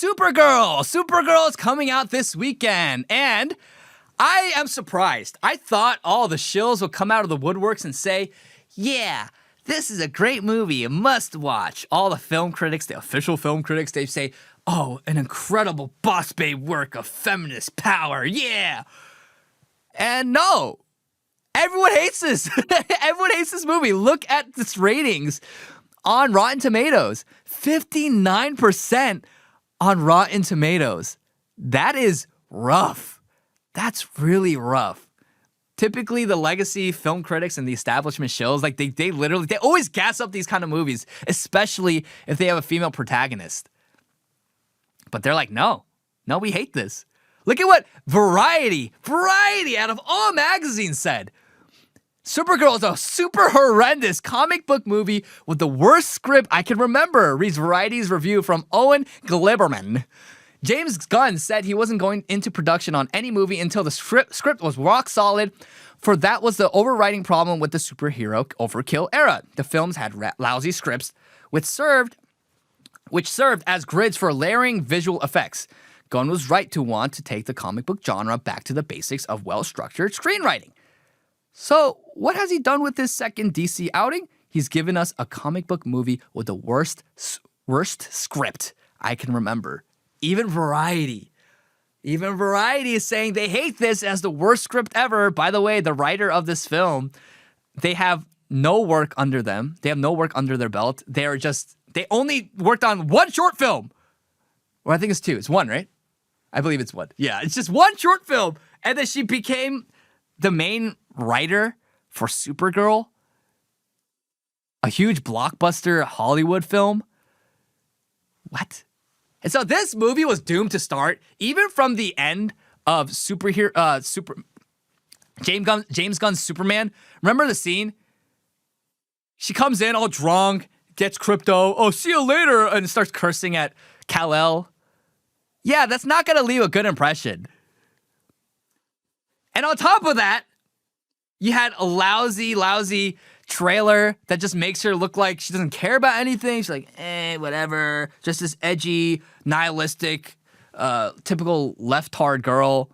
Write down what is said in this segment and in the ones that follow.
Supergirl. Supergirl is coming out this weekend, and I am surprised. I thought all the shills would come out of the woodworks and say, yeah, this is a great movie, a must watch. All the film critics, the official film critics, they say, oh, an incredible boss babe work of feminist power, yeah. And no, everyone hates this. Everyone hates this movie. Look at its ratings on Rotten Tomatoes. 59% on Rotten Tomatoes. That is rough. That's really rough. Typically, the legacy film critics and the establishment shows, like they always gas up these kind of movies, especially if they have a female protagonist. But they're like, no, we hate this. Look at what Variety out of all magazines said. Supergirl is a super horrendous comic book movie with the worst script I can remember, reads Variety's review from Owen Gleiberman. James Gunn said he wasn't going into production on any movie until the script was rock solid, for that was the overriding problem with the superhero overkill era. The films had lousy scripts, which served as grids for layering visual effects. Gunn was right to want to take the comic book genre back to the basics of well-structured screenwriting. So, what has he done with this second DC outing? He's given us a comic book movie with the worst script I can remember. Even Variety is saying they hate this as the worst script ever. By the way, the writer of this film, they have no work under them. They have no work under their belt. They only worked on one short film. Or I think it's two. It's one, right? I believe it's one. Yeah, it's just one short film. And then she became the main writer for Supergirl, a huge blockbuster Hollywood film. What? And so this movie was doomed to start, even from the end of James Gunn's Superman. Remember the scene? She comes in all drunk, gets crypto. Oh, see you later, and starts cursing at Kal-El. Yeah, that's not gonna leave a good impression. And on top of that, you had a lousy trailer that just makes her look like she doesn't care about anything. She's like, whatever. Just this edgy, nihilistic, typical left-hard girl.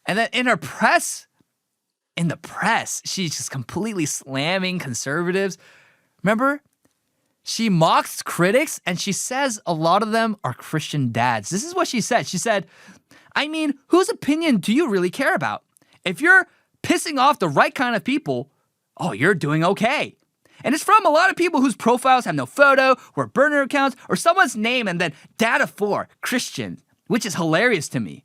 And then in the press, she's just completely slamming conservatives. Remember? She mocks critics, and she says a lot of them are Christian dads. This is what she said. She said, I mean, whose opinion do you really care about? If you're pissing off the right kind of people, oh, you're doing okay. And it's from a lot of people whose profiles have no photo or burner accounts or someone's name and then data for Christian, which is hilarious to me.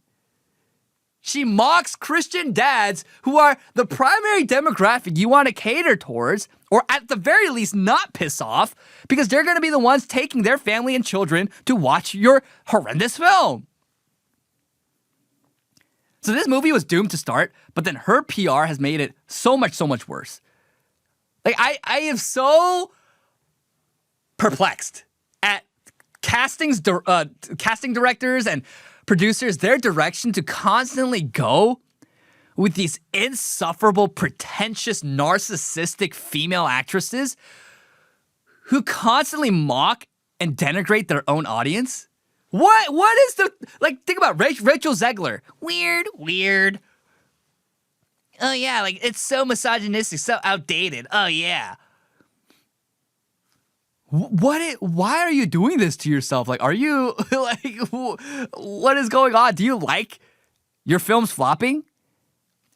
She mocks Christian dads who are the primary demographic you want to cater towards, or at the very least not piss off, because they're going to be the ones taking their family and children to watch your horrendous film. So this movie was doomed to start, but then her PR has made it so much worse. Like, I am so perplexed at casting directors and producers, their direction to constantly go with these insufferable, pretentious, narcissistic female actresses who constantly mock and denigrate their own audience. What is the, like, think about Rachel Zegler. Weird. Oh yeah, like, it's so misogynistic, so outdated. Oh yeah. Why are you doing this to yourself? Like, are you, like, what is going on? Do you like your films flopping?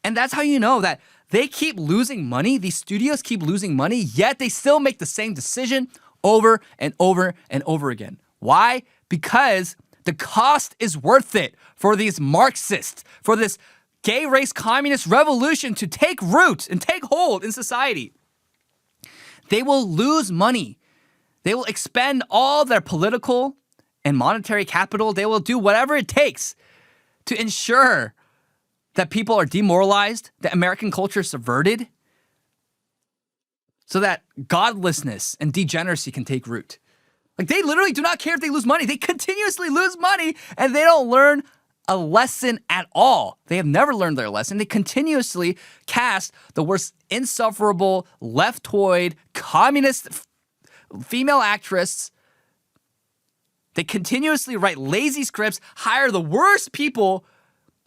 And that's how you know that they keep losing money. These studios keep losing money, yet they still make the same decision over and over and over again. Why? Because the cost is worth it for these Marxists, for this gay race communist revolution to take root and take hold in society. They will lose money. They will expend all their political and monetary capital. They will do whatever it takes to ensure that people are demoralized, that American culture is subverted, so that godlessness and degeneracy can take root. Like, they literally do not care if they lose money. They continuously lose money, and they don't learn a lesson at all. They have never learned their lesson. They continuously cast the worst insufferable, leftoid, communist female actress They continuously write lazy scripts, hire the worst people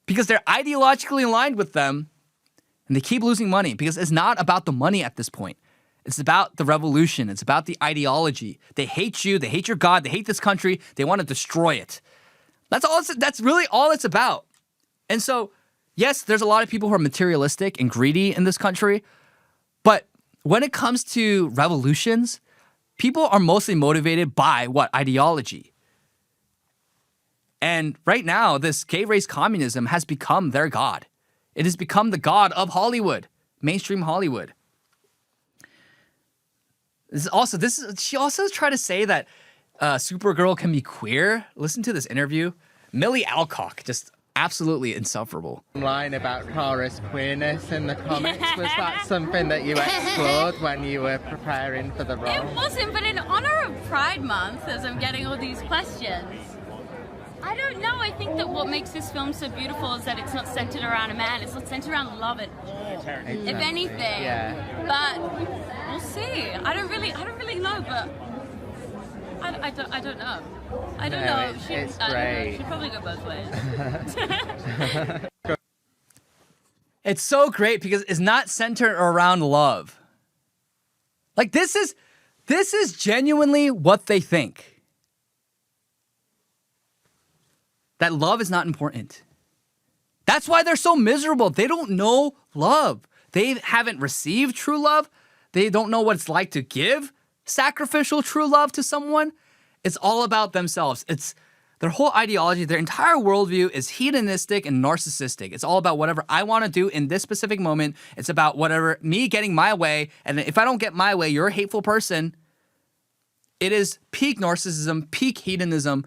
because they're ideologically aligned with them, and they keep losing money because it's not about the money at this point. It's about the revolution. It's about the ideology. They hate you. They hate your God. They hate this country. They want to destroy it. That's really all it's about. And so, yes, there's a lot of people who are materialistic and greedy in this country, but when it comes to revolutions, people are mostly motivated by what? Ideology. And right now, this gay race communism has become their God. It has become the God of Hollywood, mainstream Hollywood. She also tried to say that Supergirl can be queer. Listen to this interview. Milly Alcock, just absolutely insufferable. Line about Kara's queerness in the comics, was that something that you explored when you were preparing for the role? It wasn't, but in honor of Pride Month, as I'm getting all these questions, I don't know. I think that what makes this film so beautiful is that it's not centered around a man. It's not centered around love at all, if anything. Yeah. But we'll see. I don't really know, but I don't know. I don't know. It's great. She'd probably go both ways. It's so great because it's not centered around love. Like this is genuinely what they think. That love is not important. That's why they're so miserable. They don't know love. They haven't received true love. They don't know what it's like to give sacrificial true love to someone. It's all about themselves. It's their whole ideology, their entire worldview is hedonistic and narcissistic. It's all about whatever I want to do in this specific moment. It's about whatever me getting my way. And if I don't get my way, you're a hateful person. It is peak narcissism, peak hedonism.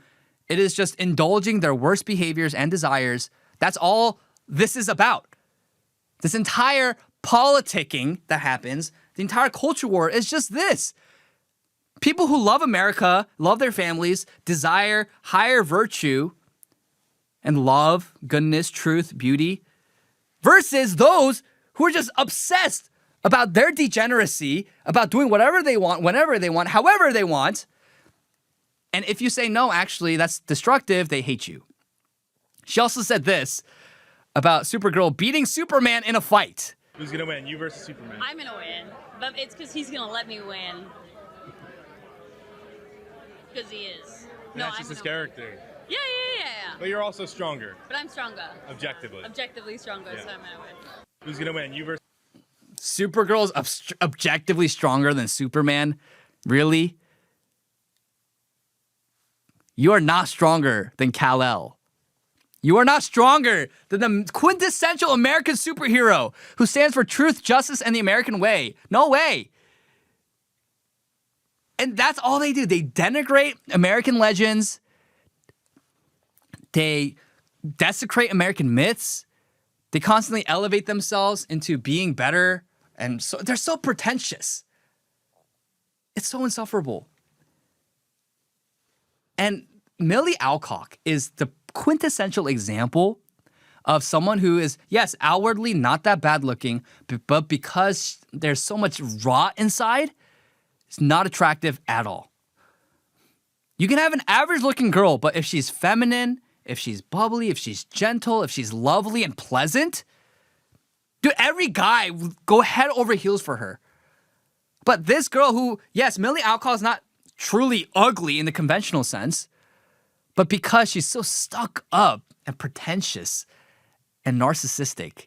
It is just indulging their worst behaviors and desires. That's all this is about. This entire politicking that happens, the entire culture war is just this. People who love America, love their families, desire higher virtue and love, goodness, truth, beauty, versus those who are just obsessed about their degeneracy, about doing whatever they want, whenever they want, however they want. And if you say, no, actually, that's destructive, they hate you. She also said this about Supergirl beating Superman in a fight. Who's going to win, you versus Superman? I'm going to win, but it's because he's going to let me win. Because he is. No, that's just his character. Yeah. But you're also stronger. But I'm stronger. Objectively. Objectively stronger, so I'm going to win. Who's going to win, you versus... Supergirl's objectively stronger than Superman? Really? You are not stronger than Kal-El. You are not stronger than the quintessential American superhero who stands for truth, justice, and the American way. No way. And that's all they do. They denigrate American legends. They desecrate American myths. They constantly elevate themselves into being better. And so they're so pretentious. It's so insufferable. And Milly Alcock is the quintessential example of someone who is, yes, outwardly not that bad looking, but because there's so much rot inside, it's not attractive at all. You can have an average looking girl, but if she's feminine, if she's bubbly, if she's gentle, if she's lovely and pleasant, dude, every guy will go head over heels for her. But this girl who, yes, Milly Alcock is not truly ugly in the conventional sense, but because she's so stuck up and pretentious and narcissistic,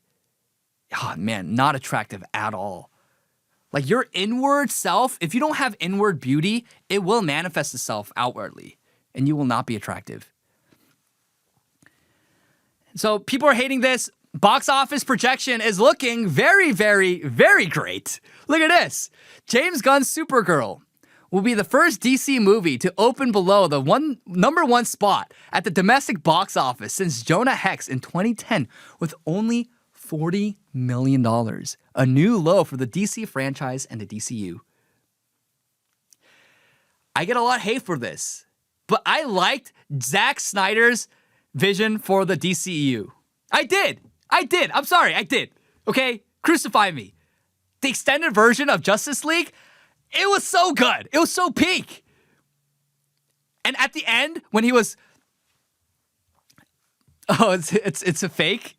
oh man, not attractive at all. Like your inward self, if you don't have inward beauty, it will manifest itself outwardly and you will not be attractive. So people are hating this. Box office projection is looking very, very, very great. Look at this. James Gunn's Supergirl will be the first DC movie to open below the number one spot at the domestic box office since Jonah Hex in 2010 with only $40 million, a new low for the DC franchise and the DCU. I get a lot of hate for this, but I liked Zack Snyder's vision for the DCEU. I did. I'm sorry, I did. Okay? Crucify me. The extended version of Justice League, it was so good. It was so peak. And at the end, when he was, oh, it's a fake.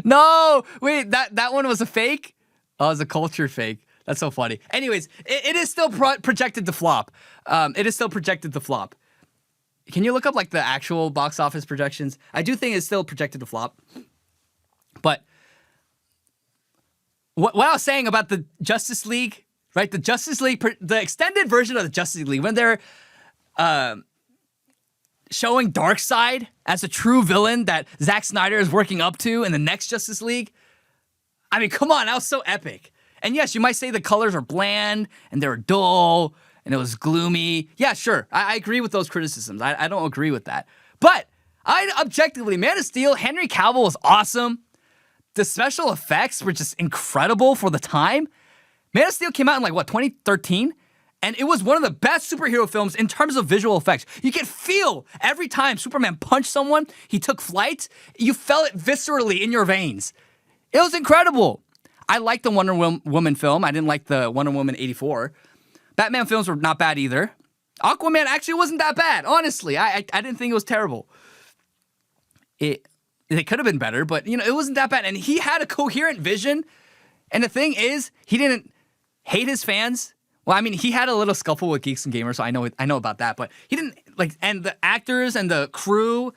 No, wait, that one was a fake. Oh, it's a culture fake. That's so funny. Anyways, it is still projected to flop. It is still projected to flop. Can you look up like the actual box office projections? I do think it's still projected to flop. But what I was saying about the Justice League, right? The Justice League, the extended version of the Justice League, when they're showing Darkseid as a true villain that Zack Snyder is working up to in the next Justice League. I mean, come on, that was so epic. And yes, you might say the colors are bland and they were dull and it was gloomy. Yeah, sure. I agree with those criticisms. I don't agree with that. But objectively, Man of Steel, Henry Cavill was awesome. The special effects were just incredible for the time. Man of Steel came out in 2013? And it was one of the best superhero films in terms of visual effects. You could feel every time Superman punched someone, he took flight, you felt it viscerally in your veins. It was incredible. I liked the Wonder Woman film. I didn't like the Wonder Woman 84. Batman films were not bad either. Aquaman actually wasn't that bad, honestly. I didn't think it was terrible. It could have been better, but it wasn't that bad. And he had a coherent vision. And the thing is, he didn't hate his fans. Well, I mean, he had a little scuffle with Geeks and Gamers, so I know about that. But he didn't and the actors and the crew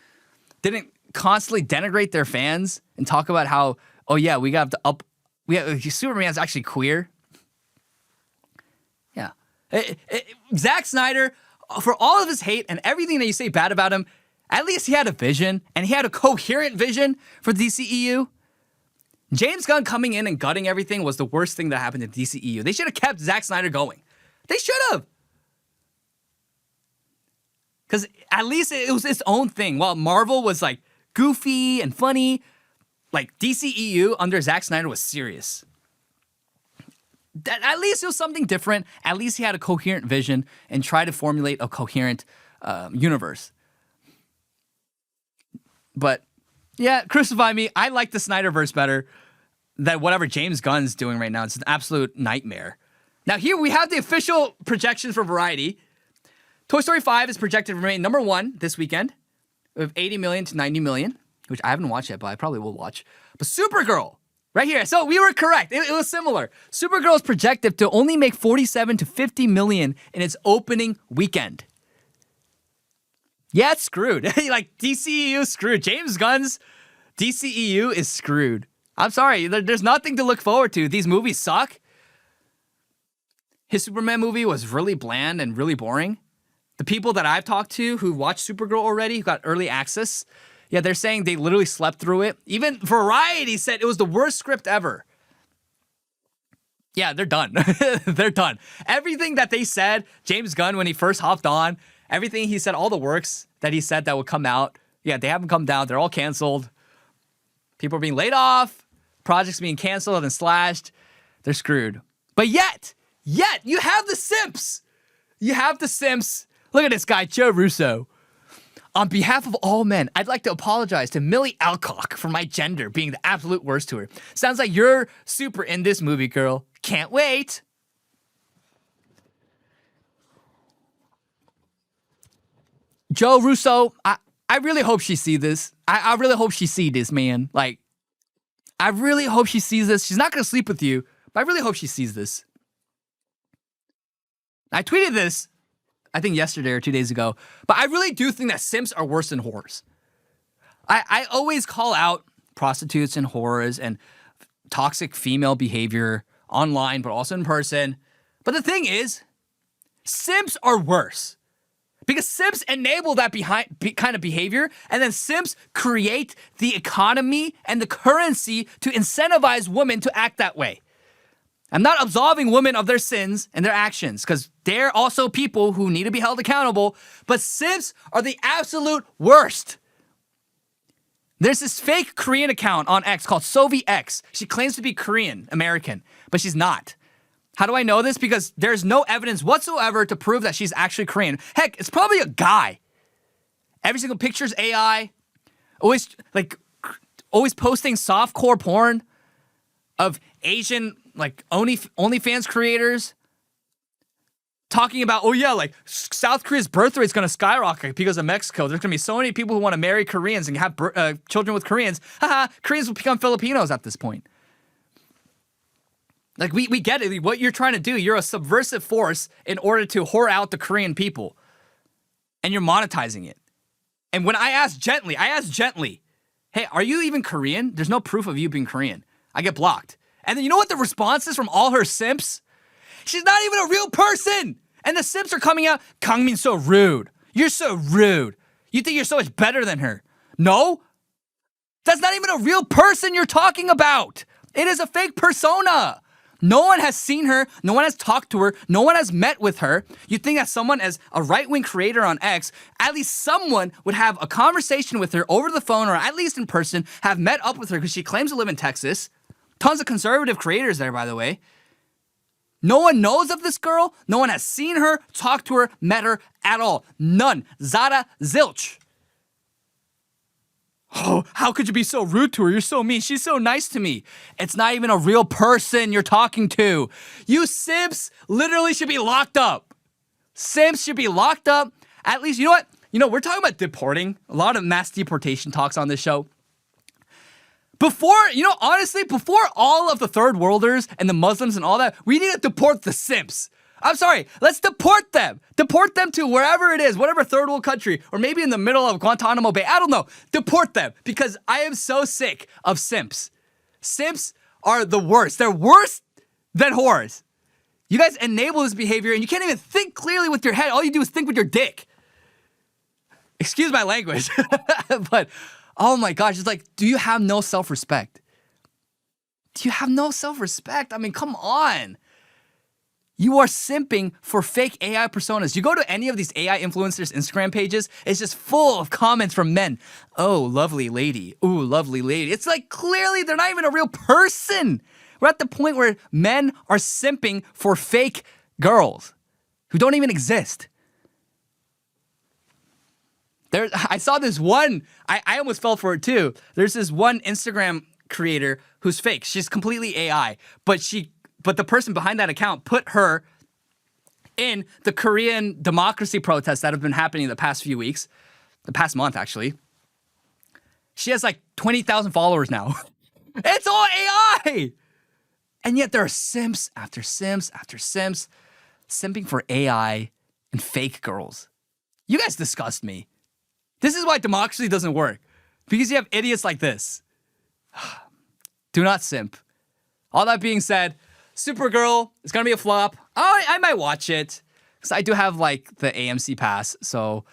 didn't constantly denigrate their fans and talk about how, oh yeah, Superman's actually queer. Yeah, Zack Snyder, for all of his hate and everything that you say bad about him, at least he had a vision and he had a coherent vision for the DCEU. James Gunn coming in and gutting everything was the worst thing that happened to DCEU. They should have kept Zack Snyder going. They should have. Because at least it was its own thing. While Marvel was goofy and funny, DCEU under Zack Snyder was serious. At least it was something different. At least he had a coherent vision and tried to formulate a coherent universe. But yeah, crucify me. I like the Snyderverse better than whatever James Gunn's doing right now. It's an absolute nightmare. Now here we have the official projections for Variety. Toy Story 5 is projected to remain number 1 this weekend with 80 million to 90 million, which I haven't watched yet, but I probably will watch. But Supergirl, right here. So we were correct. It was similar. Supergirl is projected to only make 47 to 50 million in its opening weekend. Yeah, it's screwed. DCEU is screwed. James Gunn's DCEU is screwed. I'm sorry. There's nothing to look forward to. These movies suck. His Superman movie was really bland and really boring. The people that I've talked to who watched Supergirl already, who got early access, yeah, they're saying they literally slept through it. Even Variety said it was the worst script ever. Yeah, they're done. They're done. Everything that they said, James Gunn, when he first hopped on, everything he said, all the works that he said that would come out, yeah, they haven't come down. They're all canceled. People are being laid off. Projects being canceled and slashed. They're screwed. But yet, you have the simps. You have the simps. Look at this guy, Joe Russo. On behalf of all men, I'd like to apologize to Milly Alcock for my gender being the absolute worst to her. Sounds like you're super in this movie, girl. Can't wait. Joe Russo, I really hope she sees this. I really hope she sees this, man. I really hope she sees this. She's not going to sleep with you, but I really hope she sees this. I tweeted this, I think yesterday or 2 days ago, but I really do think that simps are worse than whores. I always call out prostitutes and whores and toxic female behavior online, but also in person. But the thing is, simps are worse. Because simps enable that kind of behavior, and then simps create the economy and the currency to incentivize women to act that way. I'm not absolving women of their sins and their actions, because they're also people who need to be held accountable, but simps are the absolute worst. There's this fake Korean account on X called SoviX. She claims to be Korean American, but she's not. How do I know this? Because there's no evidence whatsoever to prove that she's actually Korean. Heck, it's probably a guy. Every single picture's AI. Always posting softcore porn of Asian OnlyFans creators. talking about, oh yeah, like South Korea's birth rate is going to skyrocket because of Mexico. There's going to be so many people who want to marry Koreans and have children with Koreans. Haha, Koreans will become Filipinos at this point. Like, we get it. What you're trying to do, you're a subversive force in order to whore out the Korean people. And you're monetizing it. And when I ask gently, hey, are you even Korean? There's no proof of you being Korean. I get blocked. And then you know what the response is from all her simps? She's not even a real person. And the simps are coming out, Kangmin's so rude. You're so rude. You think you're so much better than her. No. That's not even a real person you're talking about. It is a fake persona. No one has seen her. No one has talked to her. No one has met with her. You think that someone as a right-wing creator on X, at least someone would have a conversation with her over the phone or at least in person, have met up with her because she claims to live in Texas. Tons of conservative creators there, by the way. No one knows of this girl. No one has seen her, talked to her, met her at all. None. Zada zilch. Oh, how could you be so rude to her? You're so mean. She's so nice to me. It's not even a real person you're talking to. You simps literally should be locked up. Simps should be locked up. At least, you know what? We're talking about deporting. A lot of mass deportation talks on this show. Honestly, before all of the third worlders and the Muslims and all that, we need to deport the simps. I'm sorry, let's deport them. Deport them to wherever it is, whatever third world country, or maybe in the middle of Guantanamo Bay. I don't know. Deport them because I am so sick of simps. Simps are the worst. They're worse than whores. You guys enable this behavior and you can't even think clearly with your head. All you do is think with your dick. Excuse my language. But, oh my gosh, it's like, do you have no self-respect? Do you have no self-respect? I mean, come on. You are simping for fake AI personas. You go to any of these AI influencers' Instagram pages, it's just full of comments from men. Oh, lovely lady. Ooh, lovely lady. It's like clearly they're not even a real person. We're at the point where men are simping for fake girls who don't even exist. I saw this one, I almost fell for it too. There's this one Instagram creator who's fake. She's completely AI, but the person behind that account put her in the Korean democracy protests that have been happening the past few weeks, the past month actually. She has like 20,000 followers now. It's all AI! And yet there are simps after simps after simps simping for AI and fake girls. You guys disgust me. This is why democracy doesn't work. Because you have idiots like this. Do not simp. All that being said, Supergirl is going to be a flop. I might watch it. Because I do have like the AMC pass. So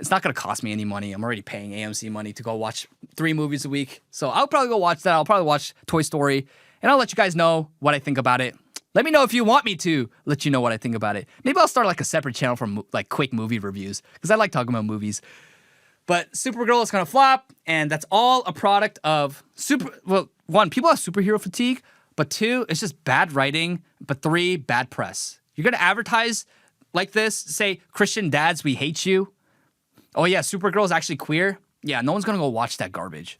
it's not going to cost me any money. I'm already paying AMC money to go watch 3 movies a week. So I'll probably go watch that. I'll probably watch Toy Story. And I'll let you guys know what I think about it. Let me know if you want me to let you know what I think about it. Maybe I'll start like a separate channel for like quick movie reviews. Because I like talking about movies. But Supergirl is going to flop, and that's all a product of one, people have superhero fatigue, but 2, it's just bad writing, but 3, bad press. You're going to advertise like this, say, Christian dads, we hate you. Oh yeah, Supergirl is actually queer. Yeah, no one's going to go watch that garbage.